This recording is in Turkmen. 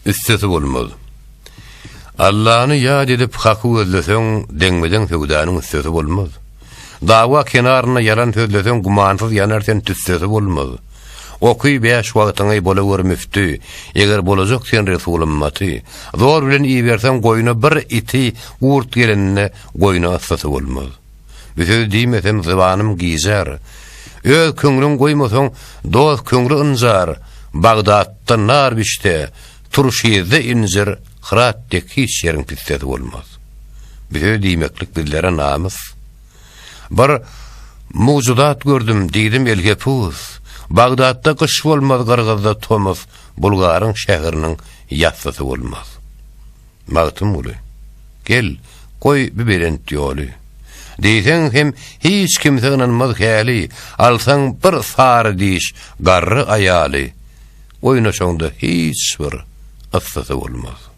üstesi bolmaz. Allah'ını yad edip hakkı özlesen deňmeden söwdanyň üstesi bolmaz. Dawa kenaryna yalan sözlesen gumansız yanarsen tüssesi bolmaz. Okuy beş wagtyňy bola müftü, eger bolajak sen Resulüm maty, zor bilen iyi bersen goýuna bir iti urt gelenine goýuna assasy bolmaz. Bize diýmesem zıbanım gizer, öz köňlüň goýmasaň dost köňlü ynjar, Bagdatda nar bişte, turşyzda injir, Hırat'daki hiç yerin pistesi bolmaz. Bize diýmeklik dillere namys. Bir mujudat gördüm, diýdim elge puz. Bagdatda kış bolmaz, Gargazda Tomuz, Bulgaryň şäheriniň ýassasy bolmaz. Magtym uly. Gel, goý biberen ýoly. Diýsen hem hiç kimse ynanmaz häli, alsaň bir sary diş, garry aýaly. Oýnaşaňda hiç bir assasy bolmaz.